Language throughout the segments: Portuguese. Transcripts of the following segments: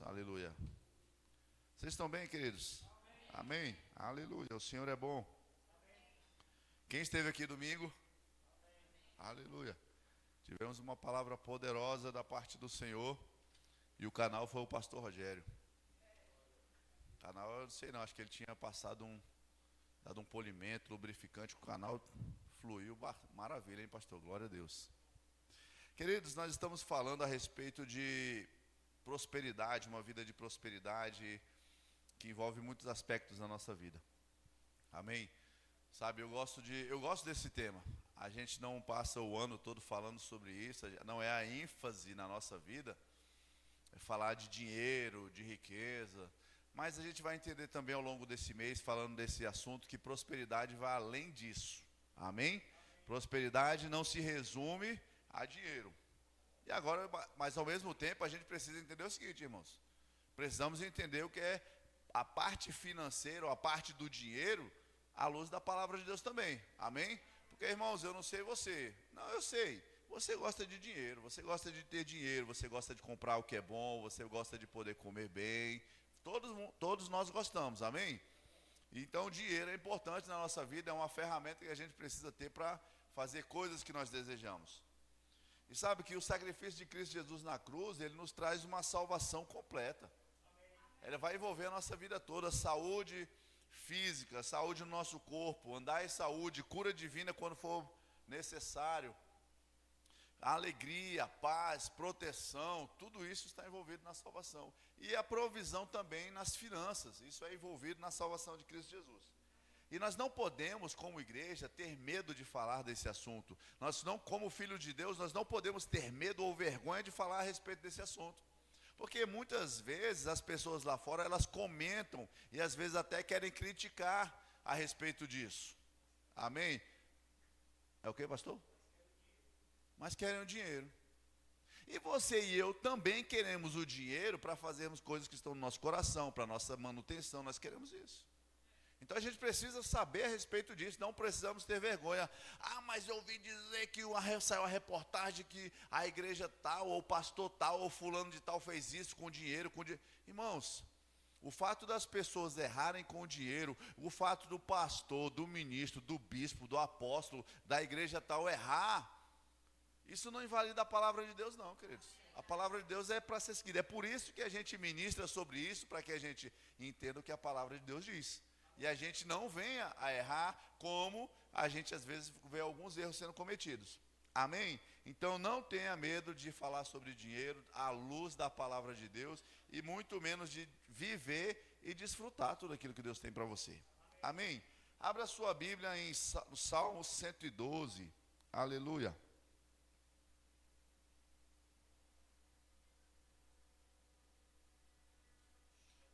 Aleluia. Vocês estão bem, queridos? Amém. Aleluia. O Senhor é bom. Quem esteve aqui domingo? Aleluia. Tivemos uma palavra poderosa da parte do Senhor. E o canal foi o pastor Rogério. O canal, eu não sei não, acho que ele tinha dado um polimento, lubrificante. O canal fluiu, maravilha, hein, pastor? Glória a Deus. Queridos, nós estamos falando a respeito de prosperidade, uma vida de prosperidade que envolve muitos aspectos da nossa vida. Amém? Sabe, eu gosto desse tema. A gente não passa o ano todo falando sobre isso, não é a ênfase na nossa vida, é falar de dinheiro, de riqueza, mas a gente vai entender também ao longo desse mês, falando desse assunto, que prosperidade vai além disso. Amém? Prosperidade não se resume a dinheiro. E agora, mas ao mesmo tempo, a gente precisa entender o seguinte, irmãos. Precisamos entender o que é a parte financeira, a parte do dinheiro, à luz da palavra de Deus também. Amém? Porque, irmãos, eu não sei você. Não, eu sei. Você gosta de dinheiro, você gosta de ter dinheiro, você gosta de comprar o que é bom, você gosta de poder comer bem. Todos nós gostamos, amém? Então, o dinheiro é importante na nossa vida, é uma ferramenta que a gente precisa ter para fazer coisas que nós desejamos. E sabe que o sacrifício de Cristo Jesus na cruz, ele nos traz uma salvação completa. Ele vai envolver a nossa vida toda, saúde física, saúde no nosso corpo, andar em saúde, cura divina quando for necessário, alegria, paz, proteção, tudo isso está envolvido na salvação. E a provisão também nas finanças, isso é envolvido na salvação de Cristo Jesus. E nós não podemos, como igreja, ter medo de falar desse assunto. Nós não, como filho de Deus, nós não podemos ter medo ou vergonha de falar a respeito desse assunto. Porque muitas vezes as pessoas lá fora, elas comentam e às vezes até querem criticar a respeito disso. Amém? É o que, pastor? Mas querem o dinheiro. E você e eu também queremos o dinheiro para fazermos coisas que estão no nosso coração, para a nossa manutenção, nós queremos isso. Então a gente precisa saber a respeito disso, não precisamos ter vergonha. Ah, mas eu ouvi dizer que saiu a reportagem que a igreja tal, ou o pastor tal, ou fulano de tal fez isso com dinheiro, Irmãos, o fato das pessoas errarem com o dinheiro, o fato do pastor, do ministro, do bispo, do apóstolo, da igreja tal errar, isso não invalida a palavra de Deus não, queridos. A palavra de Deus é para ser seguida. É por isso que a gente ministra sobre isso, para que a gente entenda o que a palavra de Deus diz. E a gente não venha a errar, como a gente às vezes vê alguns erros sendo cometidos. Amém? Então não tenha medo de falar sobre dinheiro à luz da palavra de Deus, e muito menos de viver e desfrutar tudo aquilo que Deus tem para você. Amém? Abra sua Bíblia em Salmo 112. Aleluia.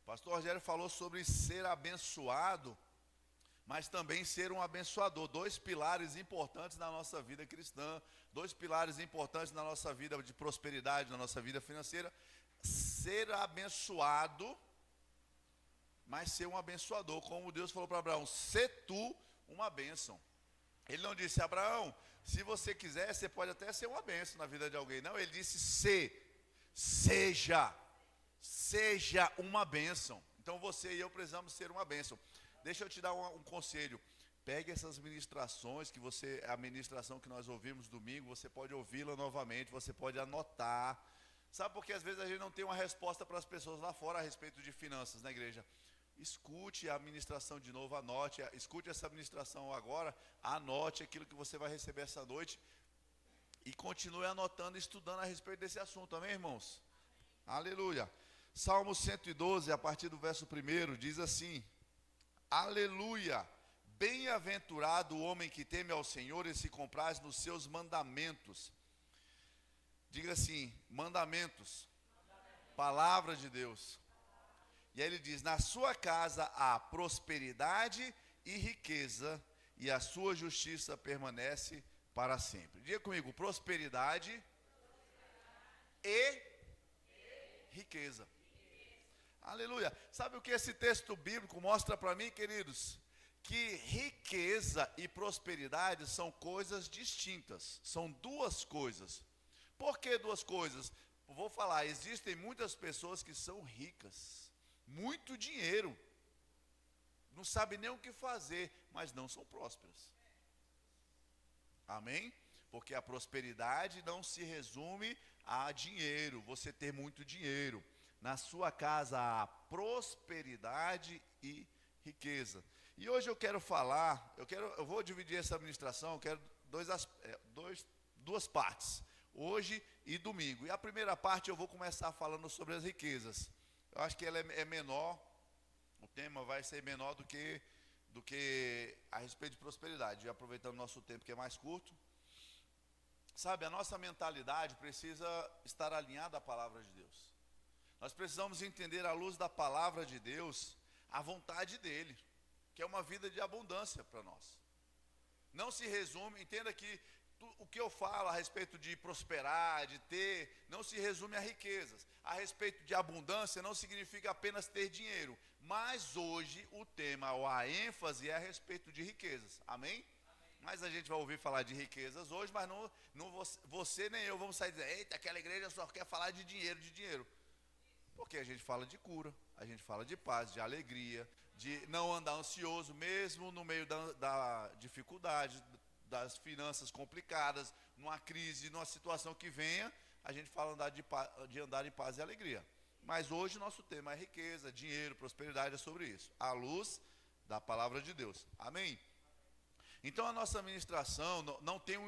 Pastor Rogério falou sobre ser abençoado, mas também ser um abençoador. Dois pilares importantes na nossa vida cristã, dois pilares importantes na nossa vida de prosperidade, na nossa vida financeira. Ser abençoado, mas ser um abençoador. Como Deus falou para Abraão, sê tu uma bênção. Ele não disse, Abraão, se você quiser, você pode até ser uma bênção na vida de alguém. Não, ele disse, seja uma bênção. Então você e eu precisamos ser uma bênção. Deixa eu te dar um conselho. Pegue essas ministrações, a ministração que nós ouvimos domingo, você pode ouvi-la novamente, você pode anotar. Sabe por que às vezes a gente não tem uma resposta para as pessoas lá fora a respeito de finanças na igreja? Escute a ministração de novo, anote, escute essa ministração agora, anote aquilo que você vai receber essa noite e continue anotando e estudando a respeito desse assunto, amém, irmãos? Aleluia. Salmo 112, a partir do verso 1, diz assim: Aleluia, bem-aventurado o homem que teme ao Senhor e se compraz nos seus mandamentos. Diga assim, mandamentos, palavra de Deus. E aí ele diz, na sua casa há prosperidade e riqueza, e a sua justiça permanece para sempre. Diga comigo, prosperidade e riqueza. Aleluia. Sabe o que esse texto bíblico mostra para mim, queridos? Que riqueza e prosperidade são coisas distintas. São duas coisas. Por que duas coisas? vou falar, existem muitas pessoas que são ricas, muito dinheiro, não sabem nem o que fazer, mas não são prósperas. Amém? Porque a prosperidade não se resume a dinheiro, você ter muito dinheiro. Na sua casa há prosperidade e riqueza. E hoje eu quero falar, eu vou dividir essa ministração, eu quero duas partes, hoje e domingo. E a primeira parte eu vou começar falando sobre as riquezas. Eu acho que ela é menor, o tema vai ser menor do que a respeito de prosperidade. E aproveitando o nosso tempo que é mais curto, sabe, a nossa mentalidade precisa estar alinhada à palavra de Deus. Nós precisamos entender à luz da palavra de Deus a vontade dele, que é uma vida de abundância para nós. Não se resume, entenda que o que eu falo a respeito de prosperar, de ter, não se resume a riquezas. A respeito de abundância não significa apenas ter dinheiro, mas hoje o tema, ou a ênfase é a respeito de riquezas. Amém? Mas a gente vai ouvir falar de riquezas hoje, mas não você nem eu vamos sair dizendo, eita, aquela igreja só quer falar de dinheiro. Porque a gente fala de cura, a gente fala de paz, de alegria, de não andar ansioso, mesmo no meio da dificuldade, das finanças complicadas, numa crise, numa situação que venha, a gente fala de andar em paz e alegria. Mas hoje nosso tema é riqueza, dinheiro, prosperidade, é sobre isso, à luz da palavra de Deus. Amém? Então a nossa ministração não tem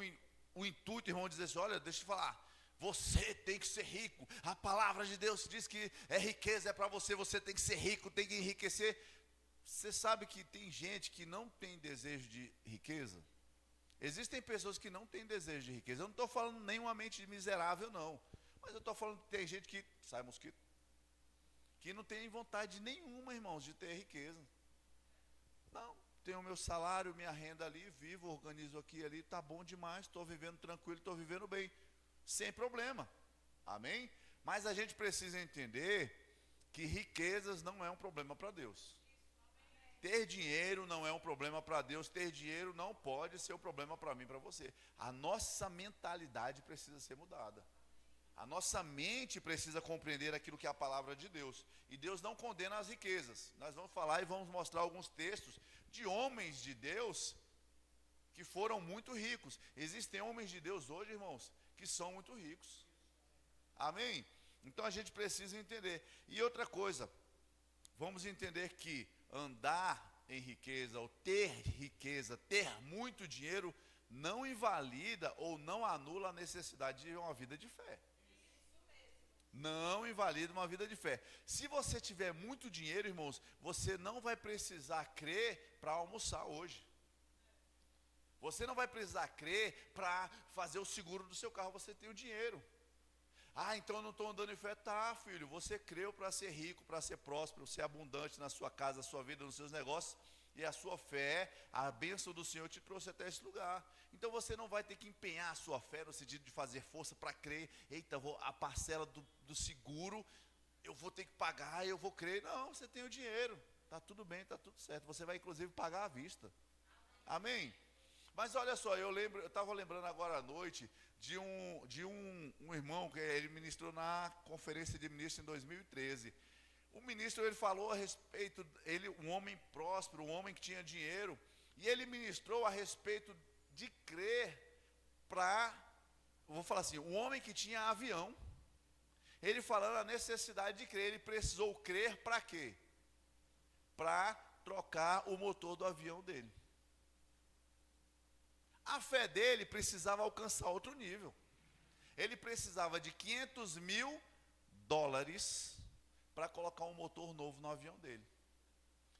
o intuito, irmão, de dizer assim, olha, deixa eu te falar, você tem que ser rico, a palavra de Deus diz que é riqueza, é para você tem que ser rico, tem que enriquecer. Você sabe que tem gente que não tem desejo de riqueza? Existem pessoas que não têm desejo de riqueza. Eu não estou falando nenhuma mente miserável, não, mas eu estou falando que tem gente que, sai mosquito, que não tem vontade nenhuma, irmãos, de ter riqueza. Não, tenho o meu salário, minha renda ali, vivo, organizo aqui e ali, está bom demais, estou vivendo tranquilo, estou vivendo bem, sem problema. Amém? Mas a gente precisa entender que riquezas não é um problema para Deus. Ter dinheiro não é um problema para Deus, ter dinheiro não pode ser um problema para mim e para você. A nossa mentalidade precisa ser mudada. A nossa mente precisa compreender aquilo que é a palavra de Deus. E Deus não condena as riquezas. Nós vamos falar e vamos mostrar alguns textos de homens de Deus que foram muito ricos. Existem homens de Deus hoje, irmãos, que são muito ricos. Amém? Então a gente precisa entender. E outra coisa, vamos entender que andar em riqueza, ou ter riqueza, ter muito dinheiro, não invalida ou não anula a necessidade de uma vida de fé. Não invalida uma vida de fé. Se você tiver muito dinheiro, irmãos, você não vai precisar crer para almoçar hoje. Você não vai precisar crer para fazer o seguro do seu carro, você tem o dinheiro. Ah, então eu não estou andando em fé. Tá, filho, você creu para ser rico, para ser próspero, ser abundante na sua casa, na sua vida, nos seus negócios. E a sua fé, a bênção do Senhor te trouxe até esse lugar. Então você não vai ter que empenhar a sua fé no sentido de fazer força para crer. Eita, a parcela do seguro, eu vou ter que pagar, eu vou crer. Não, você tem o dinheiro. Está tudo bem, está tudo certo. Você vai inclusive pagar à vista. Amém? Mas olha só, eu estava lembrando agora à noite de um irmão que ele ministrou na conferência de ministros em 2013. O ministro, ele falou a respeito, um homem próspero, um homem que tinha dinheiro, e ele ministrou a respeito de crer vou falar assim, um homem que tinha avião, ele falando a necessidade de crer, ele precisou crer para quê? Para trocar o motor do avião dele. A fé dele precisava alcançar outro nível. Ele precisava de $500 mil para colocar um motor novo no avião dele.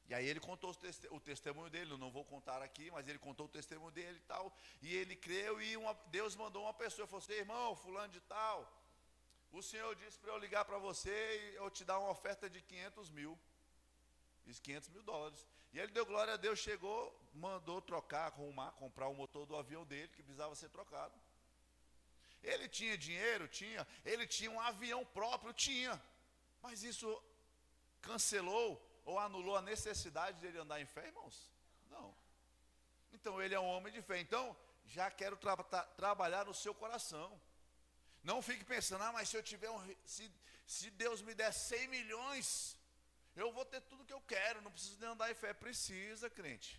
E aí ele contou o testemunho dele, eu não vou contar aqui, mas ele contou o testemunho dele e tal. E ele creu e Deus mandou uma pessoa, falou assim, irmão, fulano de tal, o Senhor disse para eu ligar para você e eu te dar uma oferta de $500 mil. Isso, $500 mil. E ele deu glória a Deus, chegou, mandou trocar, arrumar, comprar o motor do avião dele, que precisava ser trocado. Ele tinha dinheiro? Tinha. Ele tinha um avião próprio? Tinha. Mas isso cancelou ou anulou a necessidade dele andar em fé, irmãos? Não. Então ele é um homem de fé. Então, já quero trabalhar no seu coração. Não fique pensando, mas se eu tiver se Deus me der 100 milhões, eu vou ter tudo que eu quero, não preciso nem andar em fé. Precisa, crente.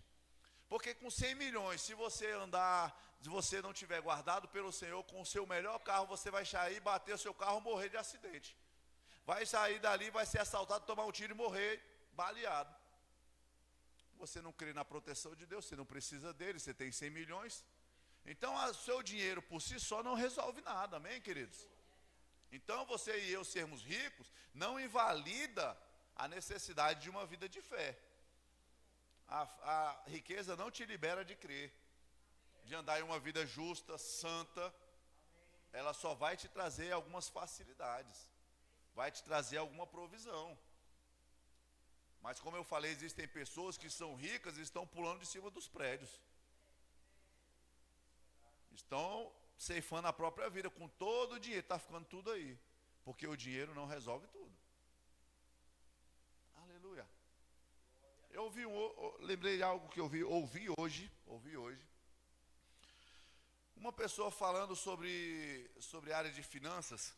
Porque com 100 milhões, se você não tiver guardado pelo Senhor, com o seu melhor carro, você vai sair, bater o seu carro, morrer de acidente. Vai sair dali, vai ser assaltado, tomar um tiro e morrer baleado. Você não crê na proteção de Deus, você não precisa dele, você tem 100 milhões. Então, o seu dinheiro por si só não resolve nada, amém, queridos? Então, você e eu sermos ricos não invalida a necessidade de uma vida de fé. A riqueza não te libera de crer, de andar em uma vida justa, santa. Ela só vai te trazer algumas facilidades, vai te trazer alguma provisão. Mas como eu falei, existem pessoas que são ricas e estão pulando de cima dos prédios. Estão ceifando a própria vida com todo o dinheiro, está ficando tudo aí. Porque o dinheiro não resolve tudo. Aleluia. Eu lembrei de algo que eu ouvi hoje. Uma pessoa falando sobre a área de finanças.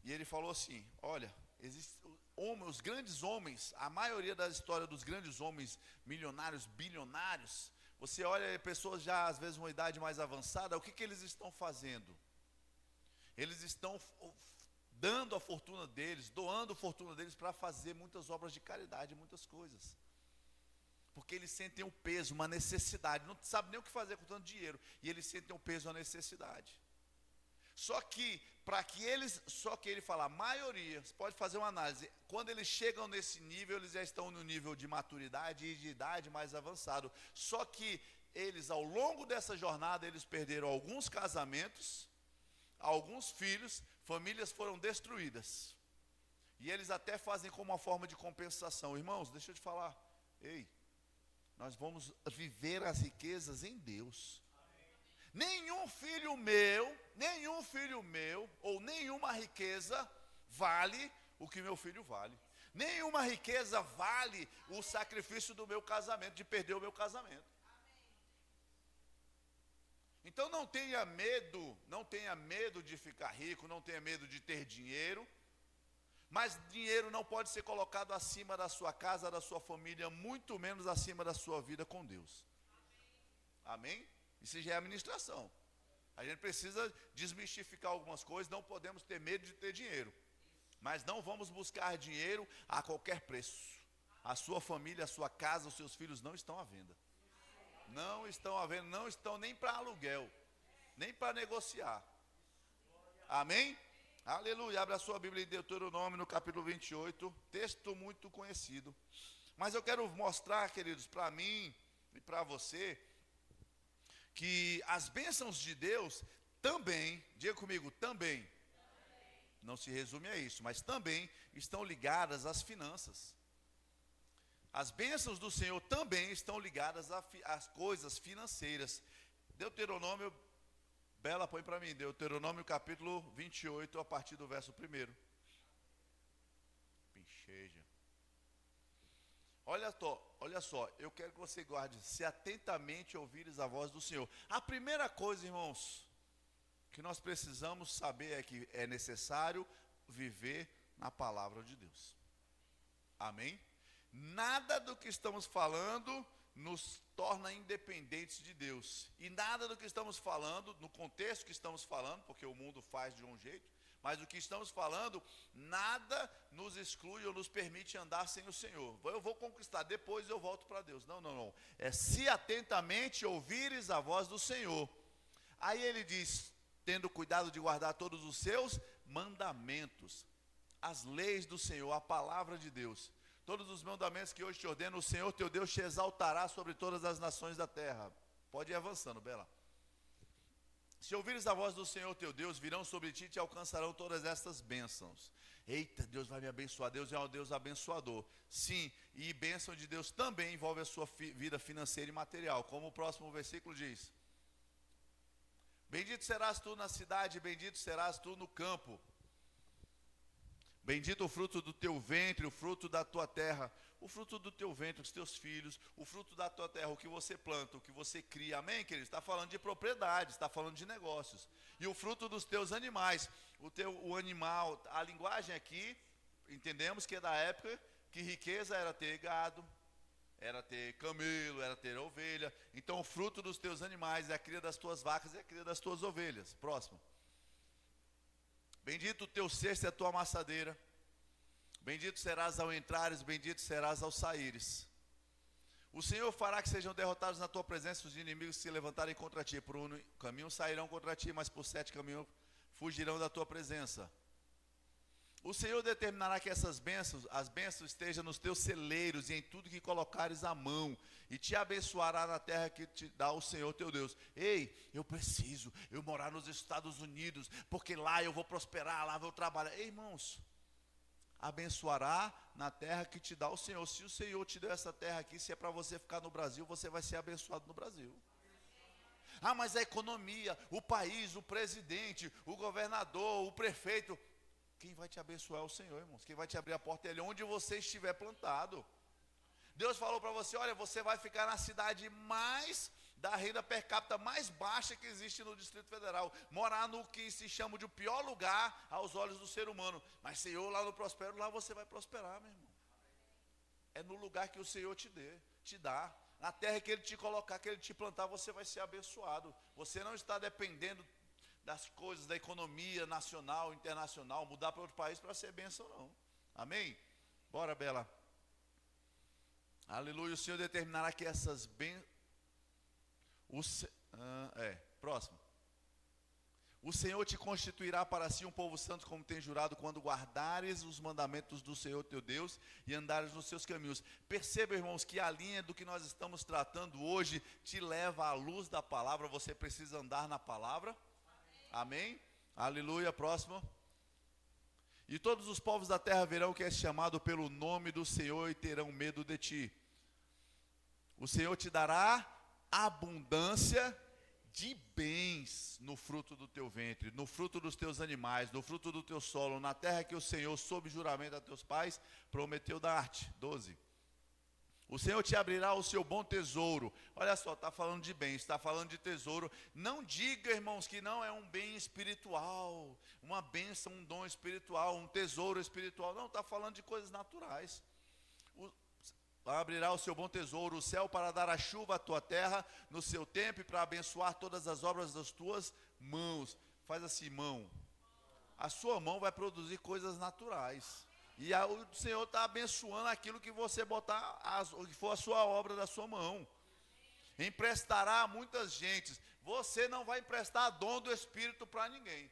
E ele falou assim, olha, os grandes homens, a maioria da história dos grandes homens milionários, bilionários, você olha pessoas já às vezes uma idade mais avançada, o que eles estão fazendo? Eles estão dando a fortuna deles, doando a fortuna deles para fazer muitas obras de caridade, muitas coisas. Porque eles sentem um peso, uma necessidade, não sabem nem o que fazer com tanto dinheiro, e eles sentem um peso, uma necessidade. Só que ele fala, a maioria, você pode fazer uma análise, quando eles chegam nesse nível, eles já estão no nível de maturidade e de idade mais avançado. Só que eles, ao longo dessa jornada, eles perderam alguns casamentos, alguns filhos, famílias foram destruídas. E eles até fazem como uma forma de compensação. Irmãos, deixa eu te falar, nós vamos viver as riquezas em Deus. Nenhum filho meu, ou nenhuma riqueza vale o que meu filho vale. Nenhuma riqueza vale o sacrifício do meu casamento, de perder o meu casamento. Então não tenha medo de ficar rico, não tenha medo de ter dinheiro. Mas dinheiro não pode ser colocado acima da sua casa, da sua família, muito menos acima da sua vida com Deus. Amém? Isso já é administração. A gente precisa desmistificar algumas coisas, não podemos ter medo de ter dinheiro. Mas não vamos buscar dinheiro a qualquer preço. A sua família, a sua casa, os seus filhos não estão à venda. Não estão à venda, não estão nem para aluguel, nem para negociar. Amém? Aleluia. Abra a sua Bíblia em Deuteronômio, no capítulo 28, texto muito conhecido. Mas eu quero mostrar, queridos, para mim e para você, que as bênçãos de Deus também, diga comigo, também, não se resume a isso, mas também estão ligadas às finanças. As bênçãos do Senhor também estão ligadas às coisas financeiras. Deuteronômio, Bela, põe para mim, Deuteronômio capítulo 28, a partir do verso 1. Pincheja. Olha só, eu quero que você guarde, se atentamente ouvires a voz do Senhor. A primeira coisa, irmãos, que nós precisamos saber é que é necessário viver na palavra de Deus. Amém? Nada do que estamos falando nos torna independentes de Deus. E nada do que estamos falando, no contexto que estamos falando, porque o mundo faz de um jeito, mas o que estamos falando, nada nos exclui ou nos permite andar sem o Senhor. Eu vou conquistar, depois eu volto para Deus. Não. É se atentamente ouvires a voz do Senhor. Aí ele diz, tendo cuidado de guardar todos os seus mandamentos, as leis do Senhor, a palavra de Deus. Todos os mandamentos que hoje te ordeno, o Senhor teu Deus te exaltará sobre todas as nações da terra. Pode ir avançando, Bela. Se ouvires a voz do Senhor teu Deus, virão sobre ti e te alcançarão todas estas bênçãos. Eita, Deus vai me abençoar. Deus é um Deus abençoador. Sim, e bênção de Deus também envolve a sua vida financeira e material, como o próximo versículo diz. Bendito serás tu na cidade, bendito serás tu no campo. Bendito o fruto do teu ventre, o fruto da tua terra. O fruto do teu ventre, os teus filhos, o fruto da tua terra, o que você planta, o que você cria. Amém, queridos? Está falando de propriedade, está falando de negócios. E o fruto dos teus animais. O animal, a linguagem aqui, entendemos que é da época que riqueza era ter gado, era ter camelo, era ter ovelha. Então o fruto dos teus animais é a cria das tuas vacas e a cria das tuas ovelhas. Próximo. Bendito o teu cesto e a tua amassadeira. Bendito serás ao entrares, bendito serás ao saíres. O Senhor fará que sejam derrotados na tua presença os inimigos que se levantarem contra ti. Por um caminho sairão contra ti, mas por 7 caminhos fugirão da tua presença. O Senhor determinará que as bênçãos estejam nos teus celeiros e em tudo que colocares a mão, e te abençoará na terra que te dá o Senhor teu Deus. Ei, eu preciso morar nos Estados Unidos, porque lá eu vou prosperar, lá eu vou trabalhar. Ei, irmãos, abençoará na terra que te dá o Senhor. Se o Senhor te deu essa terra aqui, se é para você ficar no Brasil, você vai ser abençoado no Brasil. Ah, mas a economia, o país, o presidente, o governador, o prefeito, quem vai te abençoar é o Senhor, irmãos. Quem vai te abrir a porta é Ele, onde você estiver plantado. Deus falou para você, olha, você vai ficar na cidade mais da renda per capita mais baixa que existe no Distrito Federal, morar no que se chama de o pior lugar aos olhos do ser humano. Mas Senhor, lá no Prospero, lá você vai prosperar, meu irmão. É no lugar que o Senhor te dá. Na terra que Ele te colocar, que Ele te plantar, você vai ser abençoado. Você não está dependendo das coisas, da economia nacional, internacional, mudar para outro país para ser bênção, não. Amém? Bora, Bela. Aleluia. O Senhor determinará que essas bênçãos... Próximo. O Senhor te constituirá para si um povo santo, como tem jurado, quando guardares os mandamentos do Senhor teu Deus e andares nos seus caminhos. Perceba, irmãos, que a linha do que nós estamos tratando hoje te leva à luz da palavra. Você precisa andar na palavra. Amém? Aleluia. Próximo. E todos os povos da terra verão que és chamado pelo nome do Senhor e terão medo de ti. O Senhor te dará abundância de bens no fruto do teu ventre, no fruto dos teus animais, no fruto do teu solo, na terra que o Senhor, sob juramento a teus pais, prometeu dar-te. 12. O Senhor te abrirá o seu bom tesouro. Olha só, está falando de bens, está falando de tesouro. Não diga, irmãos, que não é um bem espiritual, uma bênção, um dom espiritual, um tesouro espiritual. Não, está falando de coisas naturais. Abrirá o seu bom tesouro, o céu para dar a chuva à tua terra no seu tempo e para abençoar todas as obras das tuas mãos. Faz assim, mão. A sua mão vai produzir coisas naturais. E o Senhor está abençoando aquilo que você botar, que for a sua obra da sua mão. Emprestará a muitas gentes. Você não vai emprestar dom do Espírito para ninguém.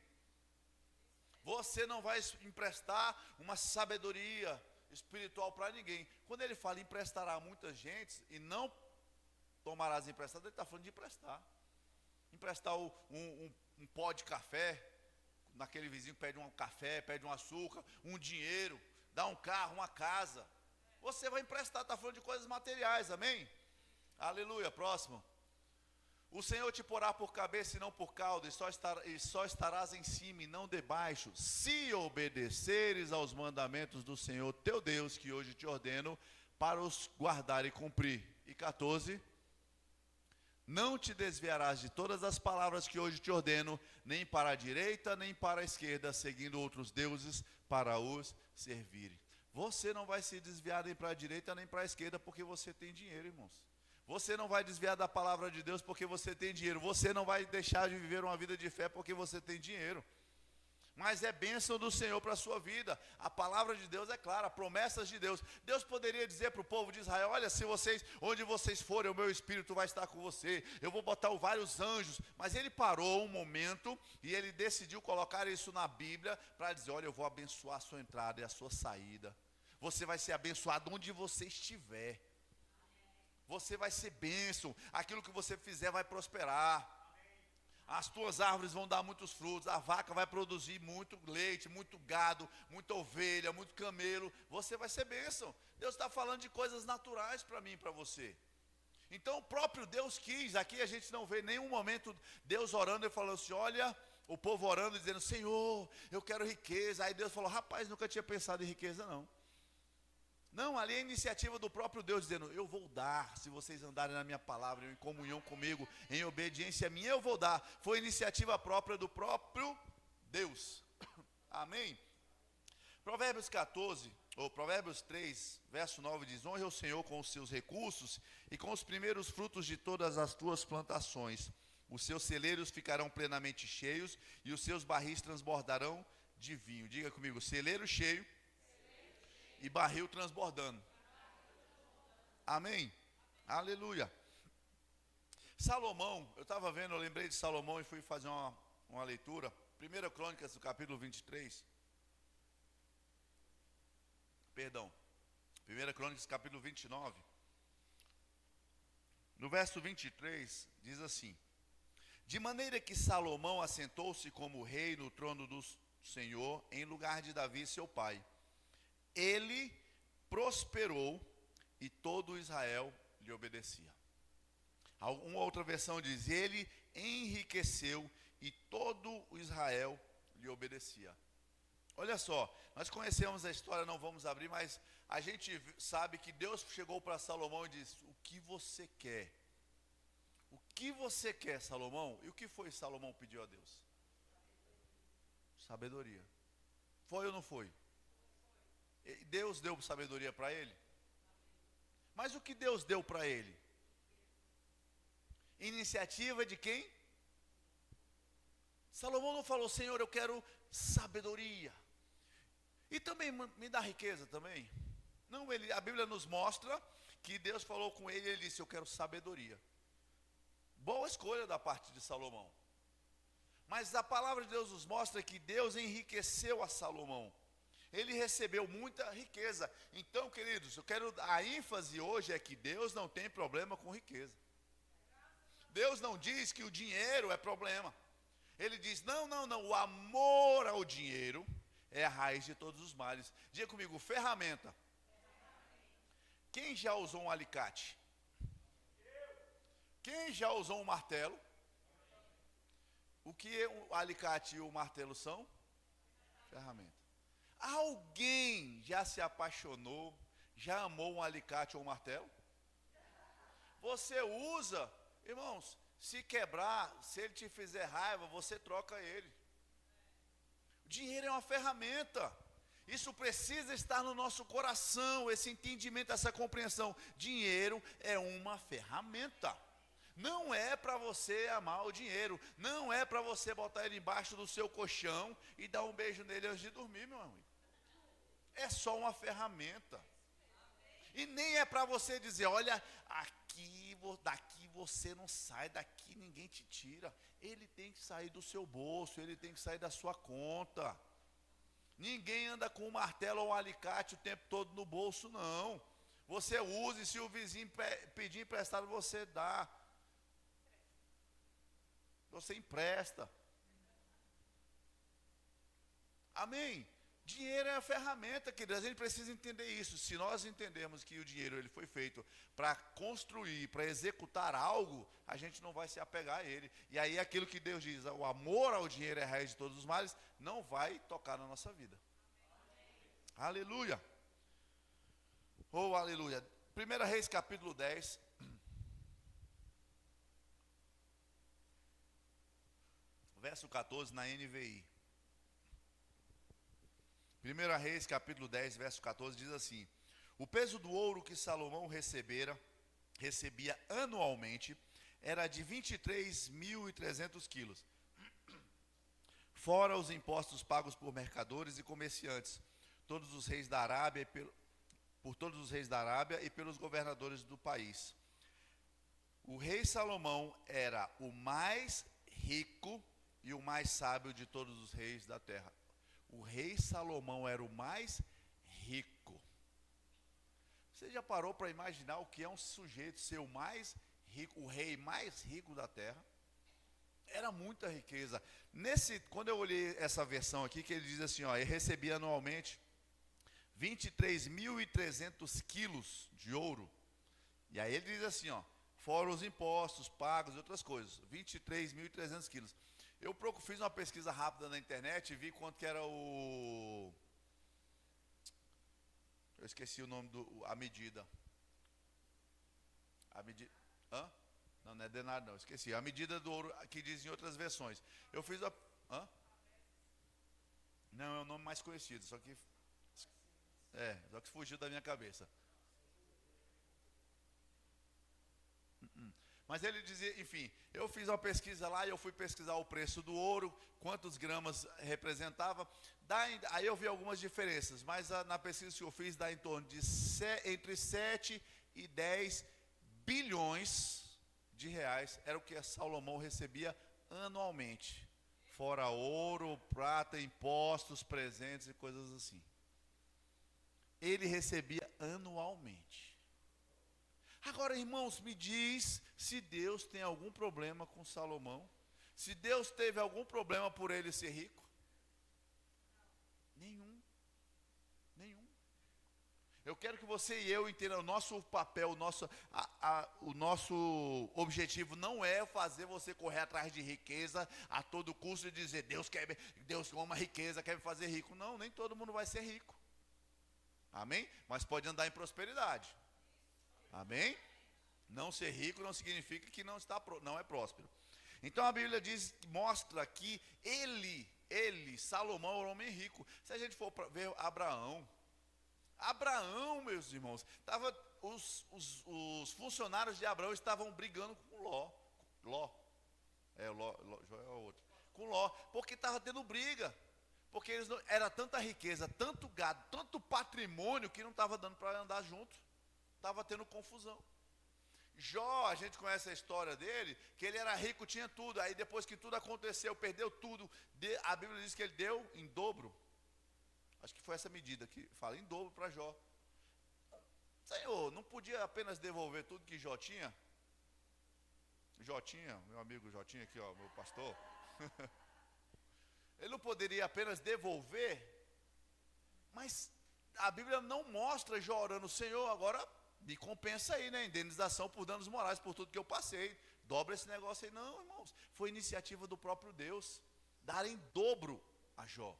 Você não vai emprestar uma sabedoria espiritual para ninguém. Quando ele fala emprestará a muitas gentes e não tomarás emprestado, ele está falando de emprestar. Emprestar um pó de café, naquele vizinho que pede um café, pede um açúcar, um dinheiro, dá um carro, uma casa. Você vai emprestar, está falando de coisas materiais, amém? Aleluia. Próximo. O Senhor te porá por cabeça e não por cauda, e só estarás em cima e não debaixo, se obedeceres aos mandamentos do Senhor teu Deus, que hoje te ordeno, para os guardar e cumprir. E 14. Não te desviarás de todas as palavras que hoje te ordeno, nem para a direita, nem para a esquerda, seguindo outros deuses para os servirem. Você não vai se desviar nem para a direita, nem para a esquerda, porque você tem dinheiro, irmãos. Você não vai desviar da palavra de Deus porque você tem dinheiro. Você não vai deixar de viver uma vida de fé porque você tem dinheiro. Mas é bênção do Senhor para a sua vida. A palavra de Deus é clara, promessas de Deus. Deus poderia dizer para o povo de Israel, olha, se vocês, onde vocês forem, o meu Espírito vai estar com você. Eu vou botar vários anjos. Mas ele parou um momento e ele decidiu colocar isso na Bíblia para dizer, olha, eu vou abençoar a sua entrada e a sua saída. Você vai ser abençoado onde você estiver. Você vai ser bênção, aquilo que você fizer vai prosperar. As tuas árvores vão dar muitos frutos, a vaca vai produzir muito leite, muito gado, muita ovelha, muito camelo. Você vai ser bênção. Deus está falando de coisas naturais para mim e para você. Então o próprio Deus quis, aqui a gente não vê em nenhum momento Deus orando e falando assim, olha, O povo orando, dizendo, Senhor, eu quero riqueza. Aí Deus falou, rapaz, nunca tinha pensado em riqueza não. Não, ali é a iniciativa do próprio Deus, dizendo, eu vou dar, se vocês andarem na minha palavra, em comunhão comigo, em obediência a mim, eu vou dar. Foi iniciativa própria do próprio Deus. Amém? Provérbios 14, ou Provérbios 3, verso 9 diz, honre o Senhor com os seus recursos e com os primeiros frutos de todas as tuas plantações. Os seus celeiros ficarão plenamente cheios e os seus barris transbordarão de vinho. Diga comigo, celeiro cheio e barril transbordando. Amém? Aleluia. Salomão, eu estava vendo, eu lembrei de Salomão e fui fazer uma leitura. 1 Crônicas, do capítulo 23. Perdão. 1 Crônicas, capítulo 29. No verso 23, diz assim: de maneira que Salomão assentou-se como rei no trono do Senhor, em lugar de Davi, seu pai. Ele prosperou e todo Israel lhe obedecia. Uma outra versão diz, ele enriqueceu e todo Israel lhe obedecia. Olha só, nós conhecemos a história, não vamos abrir, mas a gente sabe que Deus chegou para Salomão e disse, o que você quer? O que você quer, Salomão? E o que foi Salomão pediu a Deus? Sabedoria. Foi ou não foi? Deus deu sabedoria para ele? Mas o que Deus deu para ele? Iniciativa de quem? Salomão não falou, Senhor, eu quero sabedoria. E também me dá riqueza também? Não, a Bíblia nos mostra que Deus falou com ele e ele disse, eu quero sabedoria. Boa escolha da parte de Salomão. Mas a palavra de Deus nos mostra que Deus enriqueceu a Salomão. Ele recebeu muita riqueza. Então, queridos, a ênfase hoje é que Deus não tem problema com riqueza. Deus não diz que o dinheiro é problema. Ele diz, não, o amor ao dinheiro é a raiz de todos os males. Diga comigo, ferramenta. Quem já usou um alicate? Quem já usou um martelo? O que o alicate e o martelo são? Ferramenta. Alguém já se apaixonou, já amou um alicate ou um martelo? Você usa, irmãos, se quebrar, se ele te fizer raiva, você troca ele. O dinheiro é uma ferramenta. Isso precisa estar no nosso coração, esse entendimento, essa compreensão. Dinheiro é uma ferramenta. Não é para você amar o dinheiro. Não é para você botar ele embaixo do seu colchão e dar um beijo nele antes de dormir, meu amigo. É só uma ferramenta. E nem é para você dizer, olha, daqui você não sai, daqui ninguém te tira. Ele tem que sair do seu bolso, ele tem que sair da sua conta. Ninguém anda com um martelo ou um alicate o tempo todo no bolso, não. Você usa e se o vizinho pedir emprestado, você dá. Você empresta. Amém? Dinheiro é a ferramenta, queridos. A gente precisa entender isso. Se nós entendermos que o dinheiro ele foi feito para construir, para executar algo, a gente não vai se apegar a ele. E aí aquilo que Deus diz, o amor ao dinheiro é a raiz de todos os males, não vai tocar na nossa vida. Aleluia. Oh, aleluia. 1 Reis capítulo 10. Verso 14 na NVI. 1 Reis capítulo 10, verso 14 diz assim: o peso do ouro que Salomão recebia anualmente era de 23.300 quilos, fora os impostos pagos por mercadores e comerciantes, todos os reis da Arábia por todos os reis da Arábia e pelos governadores do país. O rei Salomão era o mais rico e o mais sábio de todos os reis da terra. O rei Salomão era o mais rico. Você já parou para imaginar o que é um sujeito ser o mais rico, o rei mais rico da terra? Era muita riqueza. Quando eu olhei essa versão aqui, que ele diz assim, ele recebia anualmente 23.300 quilos de ouro. E aí ele diz assim, fora os impostos pagos e outras coisas, 23.300 quilos. fiz uma pesquisa rápida na internet e vi quanto que era eu esqueci o nome a medida. A medida. Hã? Não é denário não, esqueci. A medida do ouro que diz em outras versões. Eu fiz a. Hã? Não, é o nome mais conhecido, só que fugiu da minha cabeça. Mas ele dizia, enfim, eu fiz uma pesquisa lá e eu fui pesquisar o preço do ouro, quantos gramas representava. Aí eu vi algumas diferenças, mas na pesquisa que eu fiz dá em torno de entre 7 e 10 bilhões de reais, era o que Salomão recebia anualmente. Fora ouro, prata, impostos, presentes e coisas assim. Ele recebia anualmente. Agora, irmãos, me diz se Deus tem algum problema com Salomão. Se Deus teve algum problema por ele ser rico. Nenhum. Nenhum. Eu quero que você e eu entendam o nosso papel, o nosso objetivo não é fazer você correr atrás de riqueza a todo custo e dizer, Deus ama riqueza, quer me fazer rico. Não, nem todo mundo vai ser rico. Amém? Mas pode andar em prosperidade. Amém? Não ser rico não significa que não é próspero. Então a Bíblia mostra que Salomão era um homem rico. Se a gente for ver Abraão, meus irmãos, os funcionários de Abraão estavam brigando com Ló. Ló é o outro. Com Ló, porque estava tendo briga. Porque era tanta riqueza, tanto gado, tanto patrimônio que não estava dando para andar junto. Estava tendo confusão. Jó, a gente conhece a história dele, que ele era rico, tinha tudo. Aí depois que tudo aconteceu, perdeu tudo. A Bíblia diz que ele deu em dobro. Acho que foi essa medida que fala, em dobro para Jó. Senhor, não podia apenas devolver tudo que Jó tinha? Jotinha, meu amigo Jotinha aqui, ó, meu pastor. Ele não poderia apenas devolver? Mas a Bíblia não mostra Jó orando, Senhor, agora me compensa aí, né? Indenização por danos morais, por tudo que eu passei. Dobra esse negócio aí. Não, irmãos. Foi iniciativa do próprio Deus. Dar em dobro a Jó.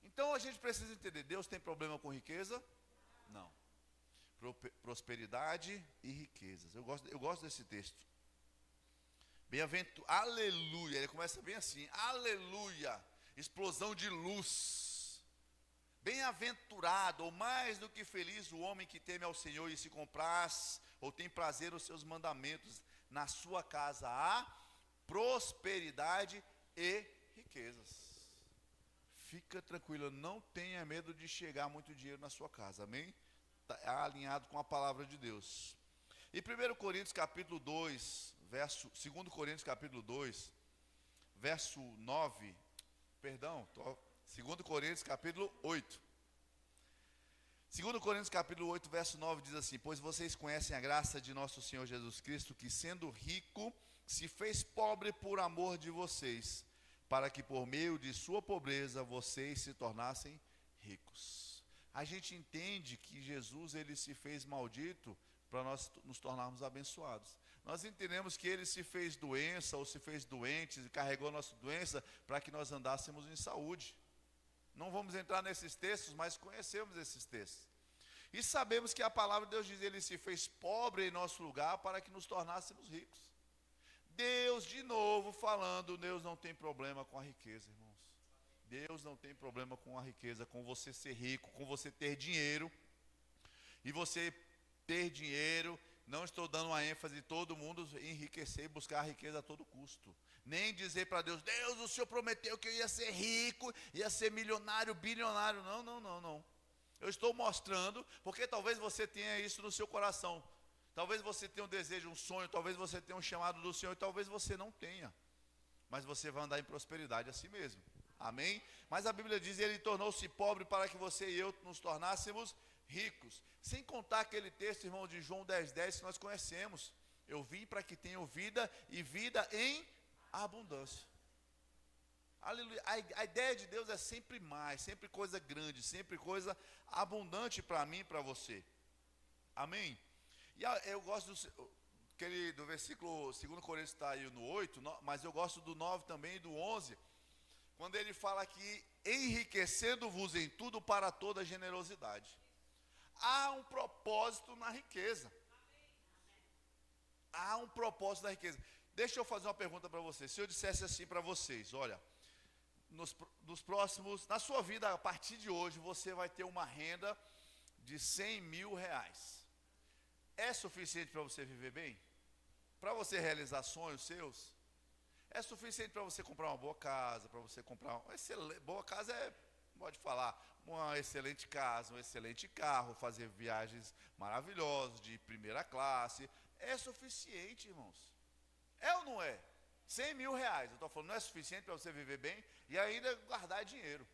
Então a gente precisa entender, Deus tem problema com riqueza? Não. Prosperidade e riquezas. Eu gosto desse texto. Bem-aventurado, aleluia. Ele começa bem assim, aleluia. Explosão de luz. Bem-aventurado, ou mais do que feliz, o homem que teme ao Senhor e se compraz, ou tem prazer os seus mandamentos. Na sua casa há prosperidade e riquezas. Fica tranquilo, não tenha medo de chegar muito dinheiro na sua casa, amém? Está alinhado com a palavra de Deus. E 1 Coríntios capítulo 2, 2 Coríntios capítulo 2, verso 9, 2 Coríntios capítulo 8. 2 Coríntios capítulo 8, verso 9 diz assim: pois vocês conhecem a graça de nosso Senhor Jesus Cristo, que sendo rico, se fez pobre por amor de vocês, para que por meio de sua pobreza vocês se tornassem ricos. A gente entende que Jesus ele se fez maldito para nós nos tornarmos abençoados. Nós entendemos que ele se fez doença ou se fez doente e carregou a nossa doença para que nós andássemos em saúde. Não vamos entrar nesses textos, mas conhecemos esses textos. E sabemos que a palavra de Deus diz, ele se fez pobre em nosso lugar para que nos tornássemos ricos. Deus, de novo falando, Deus não tem problema com a riqueza, irmãos. Deus não tem problema com a riqueza, com você ser rico, com você ter dinheiro. E você ter dinheiro, não estou dando uma ênfase de todo mundo enriquecer e buscar a riqueza a todo custo. Nem dizer para Deus, Deus, o Senhor prometeu que eu ia ser rico, ia ser milionário, bilionário. Não. Eu estou mostrando, porque talvez você tenha isso no seu coração. Talvez você tenha um desejo, um sonho, talvez você tenha um chamado do Senhor, e talvez você não tenha. Mas você vai andar em prosperidade assim mesmo. Amém? Mas a Bíblia diz, ele tornou-se pobre para que você e eu nos tornássemos ricos. Sem contar aquele texto, irmão, de João 10:10 que nós conhecemos. Eu vim para que tenham vida e vida em abundância. Aleluia. A ideia de Deus é sempre mais, sempre coisa grande, sempre coisa abundante para mim e para você. Amém? E eu gosto do versículo 2 Coríntios está aí no 8, mas eu gosto do 9 também e do 11, quando ele fala que enriquecendo-vos em tudo para toda generosidade. Há um propósito na riqueza. Há um propósito na riqueza. Deixa eu fazer uma pergunta para vocês. Se eu dissesse assim para vocês, olha, nos próximos, na sua vida, a partir de hoje, você vai ter uma renda de 100 mil reais. É suficiente para você viver bem? Para você realizar sonhos seus? É suficiente para você comprar uma boa casa, para você comprar uma excelente, boa casa pode falar, uma excelente casa, um excelente carro, fazer viagens maravilhosas de primeira classe. É suficiente, irmãos. É ou não é? 100 mil reais, eu estou falando, não é suficiente para você viver bem e ainda guardar dinheiro.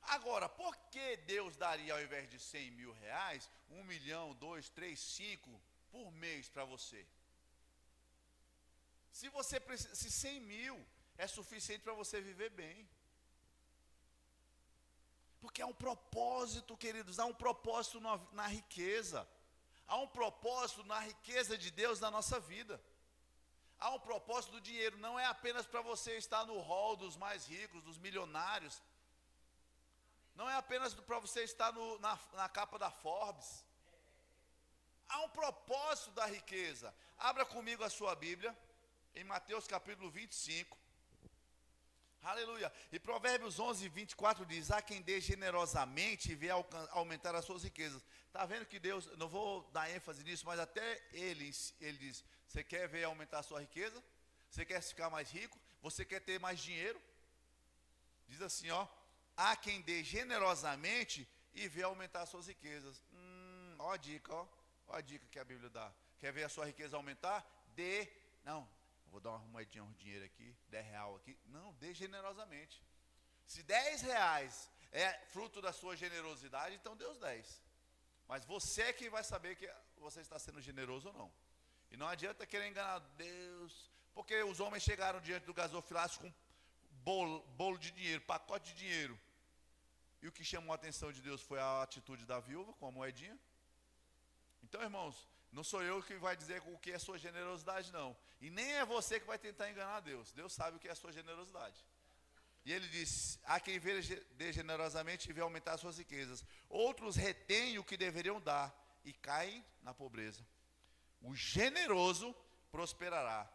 Agora, por que Deus daria ao invés de 100 mil reais, 1 milhão, 2, 3, 5 por mês para você? Se 100 mil é suficiente para você viver bem. Porque há um propósito, queridos, há um propósito na riqueza. Há um propósito na riqueza de Deus na nossa vida. Há um propósito do dinheiro, não é apenas para você estar no hall dos mais ricos, dos milionários. Não é apenas para você estar na capa da Forbes. Há um propósito da riqueza. Abra comigo a sua Bíblia, em Mateus capítulo 25. Aleluia. E Provérbios 11, 24 diz: há quem dê generosamente e vê aumentar as suas riquezas. Está vendo que Deus, não vou dar ênfase nisso, mas até ele diz: você quer ver aumentar a sua riqueza? Você quer ficar mais rico? Você quer ter mais dinheiro? Diz assim, ó: há quem dê generosamente e vê aumentar as suas riquezas. Ó a dica, ó a dica que a Bíblia dá. Quer ver a sua riqueza aumentar? Dê, não, vou dar uma moedinha, um dinheiro aqui, 10 real aqui. Não, dê generosamente. Se 10 reais é fruto da sua generosidade, então dê os 10. Mas você é que vai saber que você está sendo generoso ou não. E não adianta querer enganar Deus, porque os homens chegaram diante do gasofilácio com bolo de dinheiro, pacote de dinheiro. E o que chamou a atenção de Deus foi a atitude da viúva com a moedinha. Então, irmãos, não sou eu que vai dizer o que é sua generosidade, não. E nem é você que vai tentar enganar Deus. Deus sabe o que é a sua generosidade. E ele diz: há quem dê generosamente e vê aumentar as suas riquezas. Outros retêm o que deveriam dar e caem na pobreza. O generoso prosperará.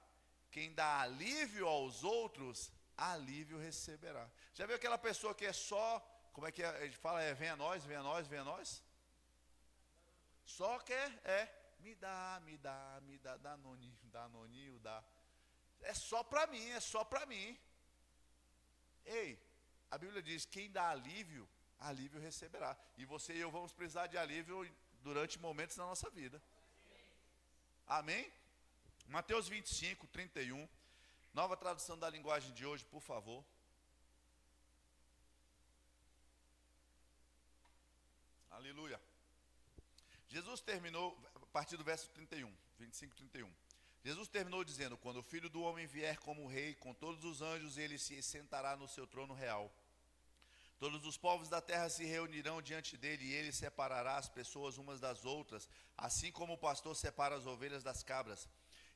Quem dá alívio aos outros, alívio receberá. Já viu aquela pessoa que é só, como é que a gente fala? Vem a nós, vem a nós, vem a nós. Só quer, me dá, danoninho, dá. É só para mim, é só para mim. Ei, a Bíblia diz: quem dá alívio, alívio receberá. E você e eu vamos precisar de alívio durante momentos da nossa vida. Amém? Mateus 25, 31. Nova tradução da linguagem de hoje, por favor. Aleluia. Jesus terminou, a partir do verso 31, 25, 31. Jesus terminou dizendo: quando o Filho do Homem vier como rei, com todos os anjos, ele se sentará no seu trono real. Todos os povos da terra se reunirão diante dele, e ele separará as pessoas umas das outras, assim como o pastor separa as ovelhas das cabras.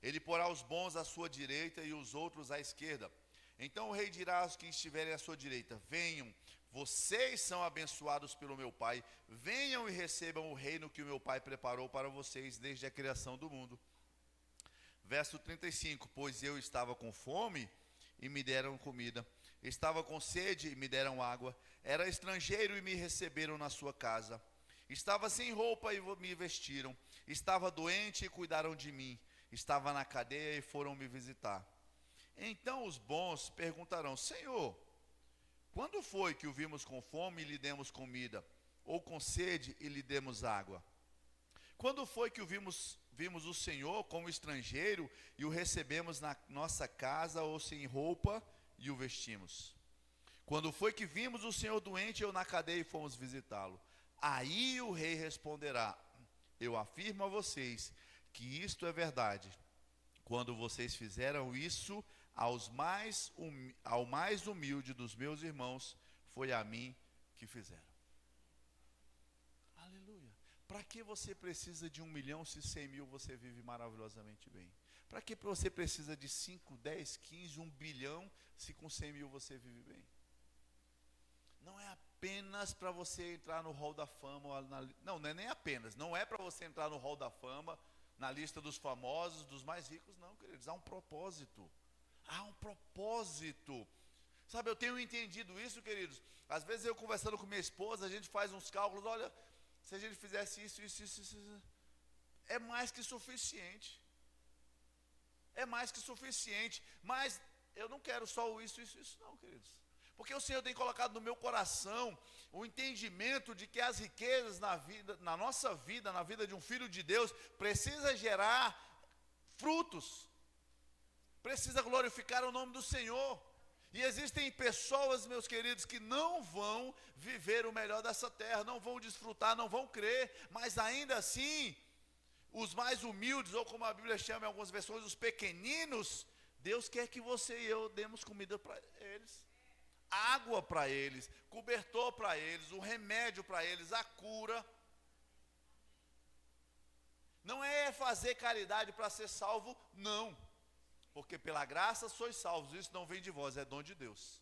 Ele porá os bons à sua direita e os outros à esquerda. Então o rei dirá aos que estiverem à sua direita: venham, vocês são abençoados pelo meu Pai, venham e recebam o reino que o meu Pai preparou para vocês desde a criação do mundo. Verso 35, pois eu estava com fome e me deram comida, estava com sede e me deram água, era estrangeiro e me receberam na sua casa, estava sem roupa e me vestiram, estava doente e cuidaram de mim, estava na cadeia e foram me visitar. Então os bons perguntarão: Senhor, quando foi que o vimos com fome e lhe demos comida, ou com sede e lhe demos água? Quando foi que o vimos o Senhor como estrangeiro e o recebemos na nossa casa, ou sem roupa e o vestimos? Quando foi que vimos o Senhor doente ou na cadeia e fomos visitá-lo? Aí o rei responderá: eu afirmo a vocês que isto é verdade. Quando vocês fizeram isso ao mais humilde dos meus irmãos, foi a mim que fizeram. Aleluia. Para que você precisa de 1 milhão se 100 mil você vive maravilhosamente bem? Para que você precisa de 5, 10, 15, 1 bilhão se com 100 mil você vive bem? Não é apenas para você entrar no hall da fama, não é nem apenas, não é para você entrar no hall da fama, na lista dos famosos, dos mais ricos, não, queridos, há um propósito. Há um propósito. Sabe, eu tenho entendido isso, queridos. Às vezes eu conversando com minha esposa, a gente faz uns cálculos, olha, se a gente fizesse isso, é mais que suficiente. É mais que suficiente. Mas eu não quero só isso não, queridos. Porque o Senhor tem colocado no meu coração o entendimento de que as riquezas na nossa vida, na vida de um filho de Deus, precisa gerar frutos. Precisa glorificar o nome do Senhor. E existem pessoas, meus queridos, que não vão viver o melhor dessa terra, não vão desfrutar, não vão crer, mas ainda assim, os mais humildes, ou como a Bíblia chama em algumas versões, os pequeninos, Deus quer que você e eu demos comida para eles, água para eles, cobertor para eles, um remédio para eles, a cura. Não é fazer caridade para ser salvo, não. Porque pela graça sois salvos, isso não vem de vós, é dom de Deus.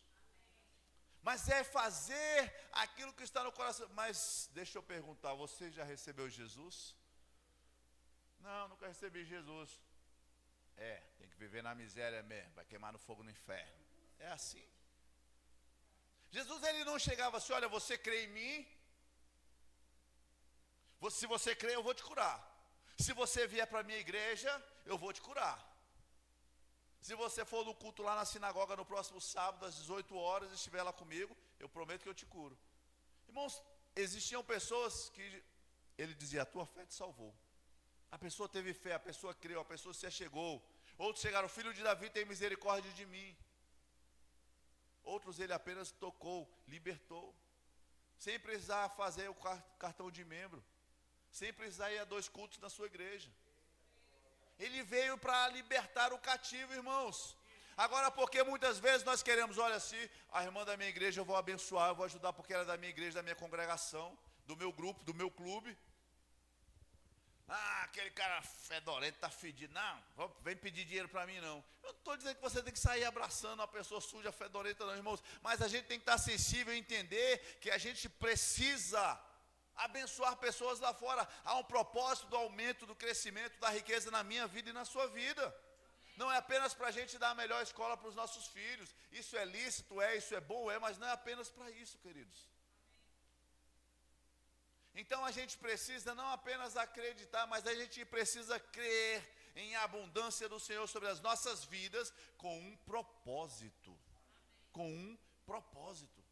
Mas é fazer aquilo que está no coração. Mas deixa eu perguntar, você já recebeu Jesus? Não, nunca recebi Jesus. Tem que viver na miséria mesmo, vai queimar no fogo no inferno. É assim. Jesus, ele não chegava assim, olha, você crê em mim? Se você crê, eu vou te curar. Se você vier para a minha igreja, eu vou te curar. Se você for no culto lá na sinagoga no próximo sábado, às 18 horas, e estiver lá comigo, eu prometo que eu te curo. Irmãos, existiam pessoas que ele dizia, a tua fé te salvou. A pessoa teve fé, a pessoa creu, a pessoa se achegou. Outros chegaram, filho de Davi, tem misericórdia de mim. Outros ele apenas tocou, libertou. Sem precisar fazer o cartão de membro. Sem precisar ir a 2 cultos na sua igreja. Ele veio para libertar o cativo, irmãos. Agora, porque muitas vezes nós queremos, olha, se a irmã da minha igreja eu vou abençoar, eu vou ajudar porque ela é da minha igreja, da minha congregação, do meu grupo, do meu clube. Aquele cara fedorento, está fedido. Não, vem pedir dinheiro para mim não. Eu não estou dizendo que você tem que sair abraçando uma pessoa suja, fedorenta não, irmãos. Mas a gente tem que estar sensível e entender que a gente precisa abençoar pessoas lá fora. Há um propósito do aumento, do crescimento, da riqueza na minha vida e na sua vida. Não é apenas para a gente dar a melhor escola para os nossos filhos. Isso é lícito, isso é bom, mas não é apenas para isso, queridos. Então a gente precisa não apenas acreditar, mas a gente precisa crer em abundância do Senhor sobre as nossas vidas com um propósito. Com um propósito.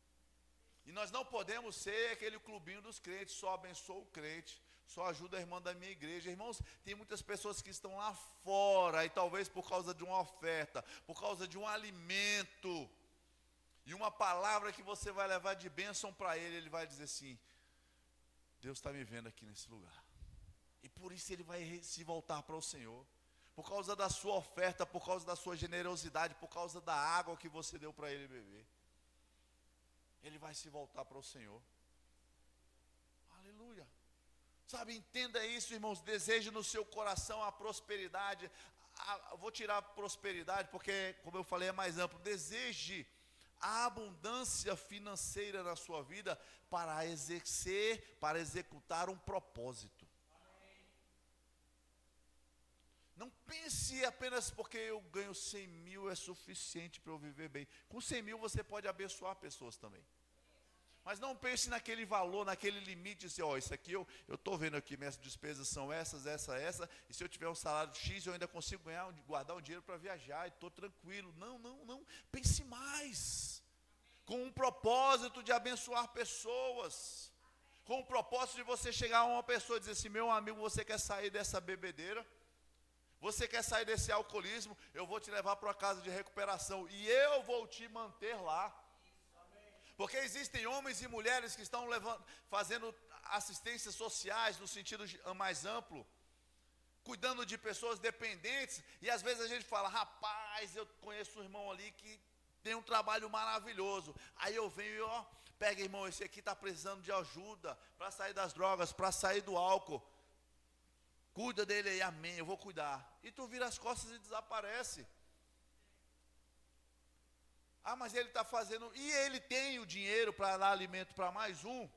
E nós não podemos ser aquele clubinho dos crentes, só abençoa o crente, só ajuda a irmã da minha igreja. Irmãos, tem muitas pessoas que estão lá fora, e talvez por causa de uma oferta, por causa de um alimento, e uma palavra que você vai levar de bênção para ele, ele vai dizer assim, Deus está me vendo aqui nesse lugar. E por isso ele vai se voltar para o Senhor. Por causa da sua oferta, por causa da sua generosidade, por causa da água que você deu para ele beber. Ele vai se voltar para o Senhor. Aleluia. Sabe, entenda isso, irmãos. Deseje no seu coração a prosperidade. Vou tirar a prosperidade porque, como eu falei, é mais amplo. Deseje a abundância financeira na sua vida para exercer, para executar um propósito. Não pense apenas porque eu ganho 100 mil é suficiente para eu viver bem. Com 100 mil você pode abençoar pessoas também. Mas não pense naquele valor, naquele limite, assim, isso aqui eu estou vendo aqui, minhas despesas são essas, e se eu tiver um salário X, eu ainda consigo guardar um dinheiro para viajar, e estou tranquilo. Não, pense mais. Com um propósito de abençoar pessoas. Com um propósito de você chegar a uma pessoa e dizer assim, meu amigo, você quer sair dessa bebedeira? Você quer sair desse alcoolismo? Eu vou te levar para uma casa de recuperação e eu vou te manter lá. Porque existem homens e mulheres que estão fazendo assistências sociais no sentido mais amplo, cuidando de pessoas dependentes, e às vezes a gente fala, rapaz, eu conheço um irmão ali que tem um trabalho maravilhoso. Aí eu venho e Pega, irmão, esse aqui está precisando de ajuda para sair das drogas, para sair do álcool. Cuida dele aí, amém, eu vou cuidar. E tu vira as costas e desaparece. Ah, mas ele está fazendo, e ele tem o dinheiro para dar alimento para mais um.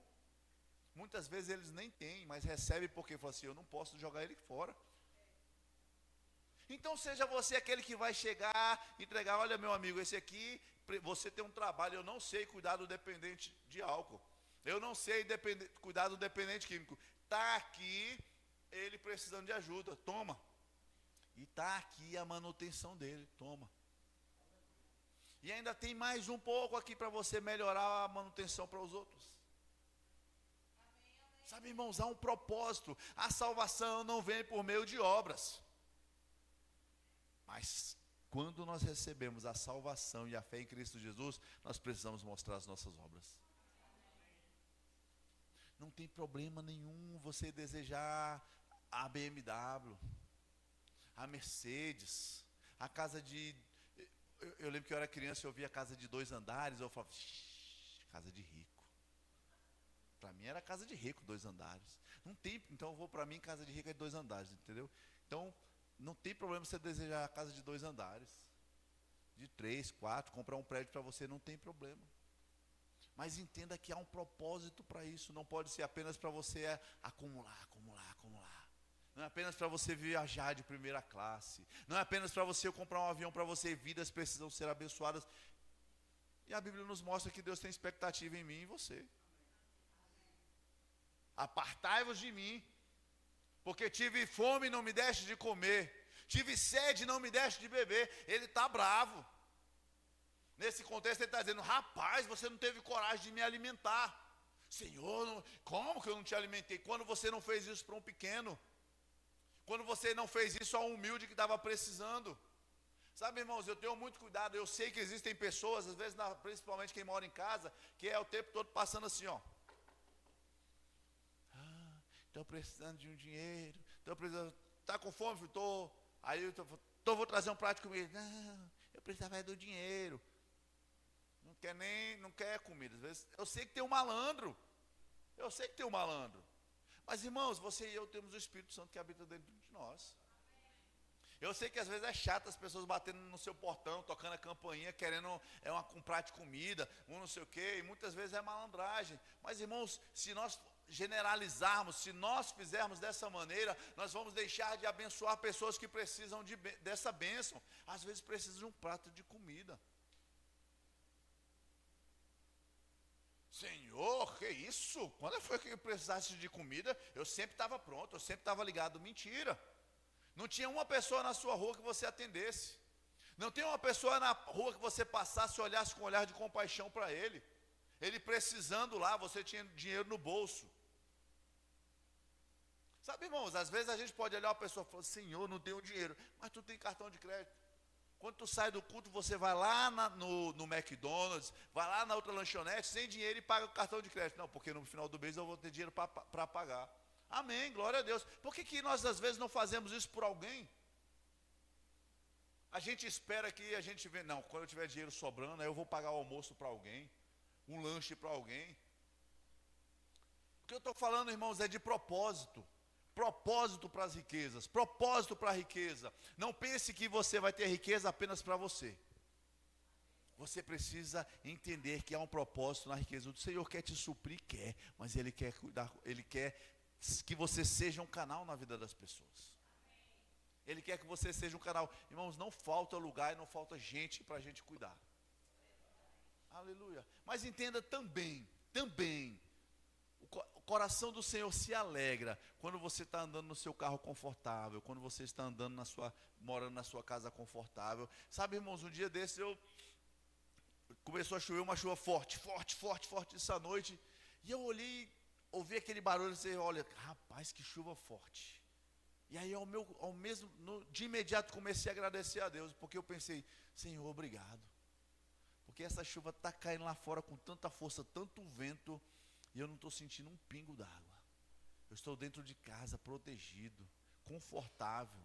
Muitas vezes eles nem têm, mas recebem porque falam assim, eu não posso jogar ele fora. Então seja você aquele que vai chegar, entregar, olha meu amigo, esse aqui, você tem um trabalho, eu não sei cuidar do dependente de álcool. Eu não sei cuidar do dependente químico. Está aqui, ele precisando de ajuda, toma. E está aqui a manutenção dele, toma. E ainda tem mais um pouco aqui para você melhorar a manutenção para os outros. Sabe, irmãos, há um propósito. A salvação não vem por meio de obras. Mas quando nós recebemos a salvação e a fé em Cristo Jesus, nós precisamos mostrar as nossas obras. Não tem problema nenhum você desejar a BMW, a Mercedes, a casa de... Eu lembro que eu era criança e eu via casa de 2 andares, eu falava, casa de rico. Para mim era casa de rico, 2 andares. Não tem, então eu vou para mim, casa de rico é 2 andares, entendeu? Então, não tem problema você desejar a casa de 2 andares. De 3, 4, comprar um prédio para você, não tem problema. Mas entenda que há um propósito para isso. Não pode ser apenas para você acumular. Não é apenas para você viajar de primeira classe. Não é apenas para você comprar um avião para você. Vidas precisam ser abençoadas. E a Bíblia nos mostra que Deus tem expectativa em mim e em você. Apartai-vos de mim, porque tive fome e não me deste de comer. Tive sede e não me deste de beber. Ele está bravo. Nesse contexto ele está dizendo, rapaz, você não teve coragem de me alimentar. Senhor, como que eu não te alimentei? Quando você não fez isso para um pequeno? Quando você não fez isso a um humilde que estava precisando? Sabe, irmãos, eu tenho muito cuidado. Eu sei que existem pessoas, às vezes, principalmente quem mora em casa, que é o tempo todo passando assim, ó. Estou precisando de um dinheiro. Estou precisando. Está com fome, filho? Estou. Aí eu vou trazer um prato de comida. Não, eu precisava do dinheiro. Não quer comida. Às vezes, eu sei que tem um malandro. Mas, irmãos, você e eu temos o Espírito Santo que habita dentro de nós. Eu sei que às vezes é chato as pessoas batendo no seu portão, tocando a campainha, querendo um prato de comida, não sei o quê, e muitas vezes é malandragem. Mas, irmãos, se nós generalizarmos, se nós fizermos dessa maneira, nós vamos deixar de abençoar pessoas que precisam dessa bênção. Às vezes precisam de um prato de comida. Senhor, que isso? Quando foi que eu precisasse de comida, eu sempre estava pronto, eu sempre estava ligado. Mentira. Não tinha uma pessoa na sua rua que você atendesse. Não tem uma pessoa na rua que você passasse e olhasse com um olhar de compaixão para ele. Ele precisando lá, você tinha dinheiro no bolso. Sabe, irmãos, às vezes a gente pode olhar uma pessoa e falar, Senhor, não tenho dinheiro, mas tu tem cartão de crédito. Quando tu sai do culto, você vai lá no McDonald's, vai lá na outra lanchonete, sem dinheiro e paga o cartão de crédito. Não, porque no final do mês eu vou ter dinheiro para pagar. Amém, glória a Deus. Por que nós às vezes não fazemos isso por alguém? A gente espera que a gente vê, não, quando eu tiver dinheiro sobrando, aí eu vou pagar o almoço para alguém, um lanche para alguém. O que eu estou falando, irmãos, é de propósito. Propósito para as riquezas, propósito para a riqueza. Não pense que você vai ter riqueza apenas para você. Você precisa entender que há um propósito na riqueza. O Senhor quer te suprir, quer, mas Ele quer cuidar, Ele quer que você seja um canal na vida das pessoas. Ele quer que você seja um canal. Irmãos, não falta lugar e não falta gente para a gente cuidar. Aleluia. Mas entenda também, o coração do Senhor se alegra quando você está andando no seu carro confortável, quando você está andando morando na sua casa confortável. Sabe, irmãos, um dia desses começou a chover, uma chuva forte essa noite, e eu olhei, ouvi aquele barulho e disse, olha, rapaz, que chuva forte. E aí de imediato comecei a agradecer a Deus, porque eu pensei, Senhor, obrigado. Porque essa chuva está caindo lá fora com tanta força, tanto vento, e eu não estou sentindo um pingo d'água. Eu estou dentro de casa, protegido, confortável.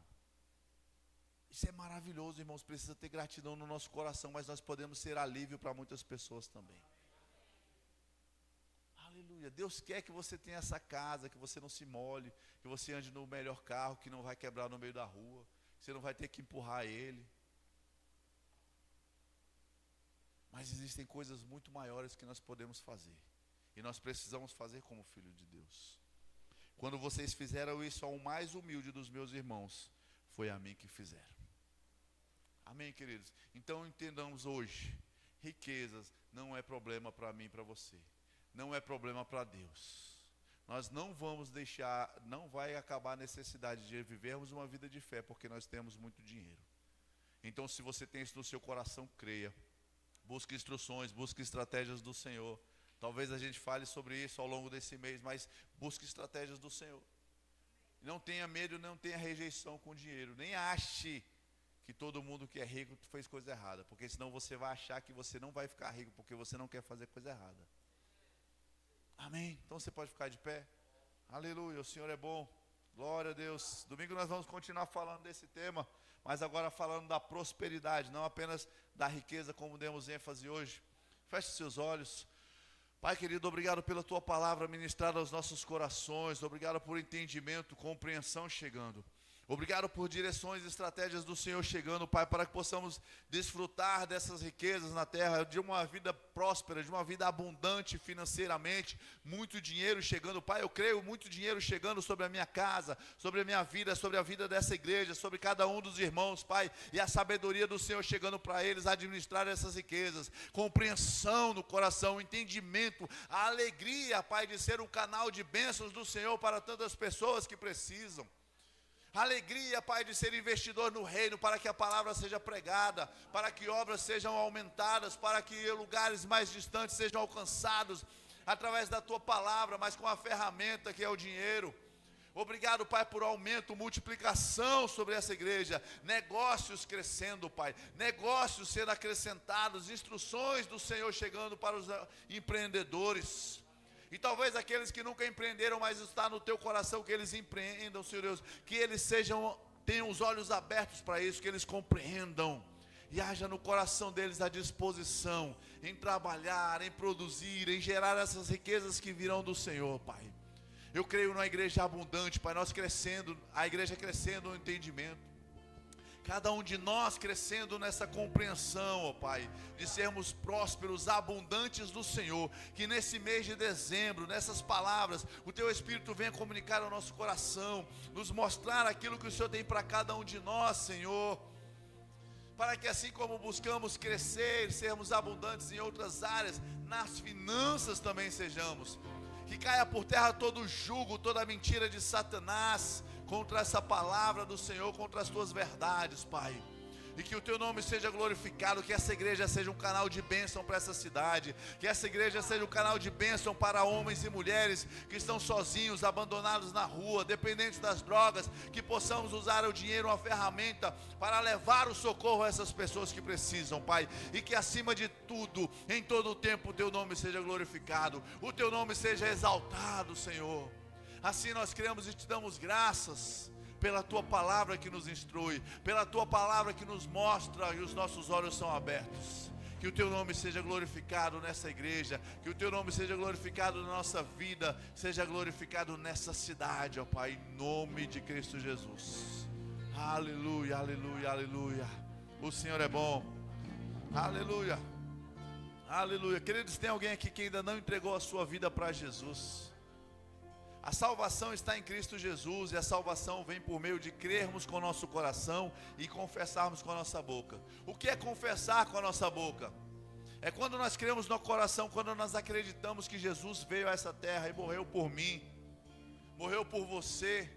Isso é maravilhoso, irmãos. Precisa ter gratidão no nosso coração, mas nós podemos ser alívio para muitas pessoas também. Aleluia. Deus quer que você tenha essa casa, que você não se molhe, que você ande no melhor carro, que não vai quebrar no meio da rua, que você não vai ter que empurrar ele. Mas existem coisas muito maiores que nós podemos fazer. E nós precisamos fazer como filho de Deus. Quando vocês fizeram isso ao mais humilde dos meus irmãos, foi a mim que fizeram. Amém, queridos? Então entendamos hoje, riquezas não é problema para mim e para você. Não é problema para Deus. Nós não vamos deixar, não vai acabar a necessidade de vivermos uma vida de fé, porque nós temos muito dinheiro. Então, se você tem isso no seu coração, creia. Busque instruções, busque estratégias do Senhor. Talvez a gente fale sobre isso ao longo desse mês, mas busque estratégias do Senhor. Não tenha medo, não tenha rejeição com o dinheiro. Nem ache que todo mundo que é rico fez coisa errada, porque senão você vai achar que você não vai ficar rico, porque você não quer fazer coisa errada. Amém? Então você pode ficar de pé. Aleluia, o Senhor é bom. Glória a Deus. Domingo nós vamos continuar falando desse tema, mas agora falando da prosperidade, não apenas da riqueza, como demos ênfase hoje. Feche seus olhos. Pai querido, obrigado pela Tua palavra ministrada aos nossos corações. Obrigado por entendimento, compreensão chegando. Obrigado por direções e estratégias do Senhor chegando, Pai, para que possamos desfrutar dessas riquezas na terra, de uma vida próspera, de uma vida abundante financeiramente, muito dinheiro chegando, Pai, eu creio, muito dinheiro chegando sobre a minha casa, sobre a minha vida, sobre a vida dessa igreja, sobre cada um dos irmãos, Pai, e a sabedoria do Senhor chegando para eles administrar essas riquezas, compreensão no coração, entendimento, a alegria, Pai, de ser um canal de bênçãos do Senhor para tantas pessoas que precisam. Alegria, Pai, de ser investidor no reino, para que a palavra seja pregada, para que obras sejam aumentadas, para que lugares mais distantes sejam alcançados, através da Tua palavra, mas com a ferramenta que é o dinheiro. Obrigado, Pai, por aumento, multiplicação sobre essa igreja, negócios crescendo, Pai, negócios sendo acrescentados, instruções do Senhor chegando para os empreendedores. E talvez aqueles que nunca empreenderam, mas está no teu coração que eles empreendam, Senhor Deus, que eles tenham os olhos abertos para isso, que eles compreendam, e haja no coração deles a disposição em trabalhar, em produzir, em gerar essas riquezas que virão do Senhor, Pai. Eu creio numa igreja abundante, Pai, nós crescendo, a igreja crescendo no entendimento. Cada um de nós crescendo nessa compreensão, ó Pai, de sermos prósperos, abundantes do Senhor. Que nesse mês de dezembro, nessas palavras, o Teu Espírito venha comunicar ao nosso coração, nos mostrar aquilo que o Senhor tem para cada um de nós, Senhor. Para que assim como buscamos crescer, sermos abundantes em outras áreas, nas finanças também sejamos. Que caia por terra todo o jugo, toda a mentira de Satanás contra essa palavra do Senhor, contra as Tuas verdades, Pai. E que o Teu nome seja glorificado, que essa igreja seja um canal de bênção para essa cidade, que essa igreja seja um canal de bênção para homens e mulheres que estão sozinhos, abandonados na rua, dependentes das drogas, que possamos usar o dinheiro, uma ferramenta, para levar o socorro a essas pessoas que precisam, Pai, e que acima de tudo, em todo o tempo, o Teu nome seja glorificado, o Teu nome seja exaltado, Senhor. Assim nós cremos e Te damos graças pela Tua palavra que nos instrui, pela Tua palavra que nos mostra e os nossos olhos são abertos. Que o Teu nome seja glorificado nessa igreja, que o Teu nome seja glorificado na nossa vida, seja glorificado nessa cidade, ó Pai, em nome de Cristo Jesus. Aleluia, aleluia, aleluia. O Senhor é bom. Aleluia, aleluia. Queridos, tem alguém aqui que ainda não entregou a sua vida para Jesus? A salvação está em Cristo Jesus, e a salvação vem por meio de crermos com o nosso coração e confessarmos com a nossa boca. O que é confessar com a nossa boca? É quando nós cremos no coração, quando nós acreditamos que Jesus veio a essa terra e morreu por mim, morreu por você.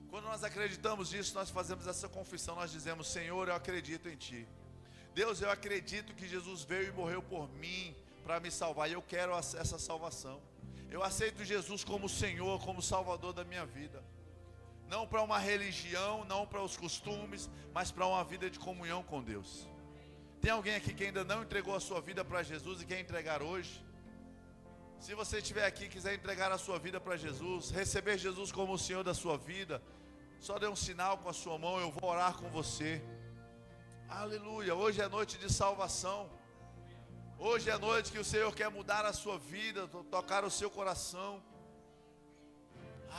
Quando nós acreditamos nisso, nós fazemos essa confissão, nós dizemos: Senhor, eu acredito em Ti. Deus, eu acredito que Jesus veio e morreu por mim para me salvar, e eu quero essa salvação. Eu aceito Jesus como Senhor, como Salvador da minha vida. Não para uma religião, não para os costumes, mas para uma vida de comunhão com Deus. Tem alguém aqui que ainda não entregou a sua vida para Jesus e quer entregar hoje? Se você estiver aqui e quiser entregar a sua vida para Jesus, receber Jesus como o Senhor da sua vida, só dê um sinal com a sua mão, eu vou orar com você. Aleluia, hoje é noite de salvação. Hoje é a noite que o Senhor quer mudar a sua vida, tocar o seu coração.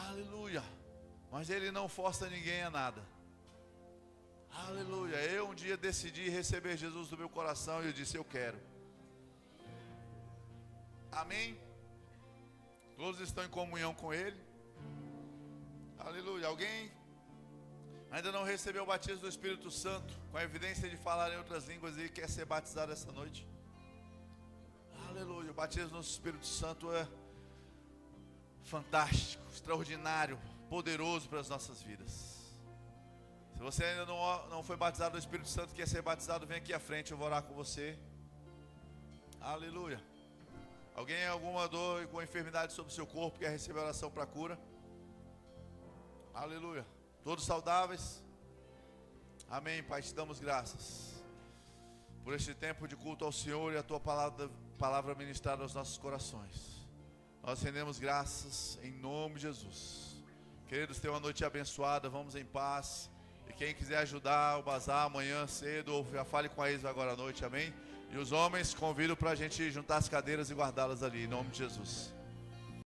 Aleluia. Mas Ele não força ninguém a nada. Aleluia. Eu um dia decidi receber Jesus no meu coração e eu disse: eu quero. Amém? Todos estão em comunhão com Ele. Aleluia. Alguém ainda não recebeu o batismo do Espírito Santo, com a evidência de falar em outras línguas, e quer ser batizado essa noite? Aleluia. O batismo no Espírito Santo é fantástico, extraordinário, poderoso para as nossas vidas. Se você ainda não foi batizado no Espírito Santo, quer ser batizado, vem aqui à frente, eu vou orar com você. Aleluia. Alguém tem alguma dor, alguma enfermidade sobre o seu corpo, quer receber oração para cura? Aleluia. Todos saudáveis? Amém. Pai, te damos graças por este tempo de culto ao Senhor e a tua palavra ministrada aos nossos corações. Nós rendemos graças em nome de Jesus. Queridos, tenham uma noite abençoada, vamos em paz. E quem quiser ajudar o bazar amanhã cedo, ou já fale com a Isa agora à noite, amém? E os homens convido para a gente juntar as cadeiras e guardá-las ali, em nome de Jesus.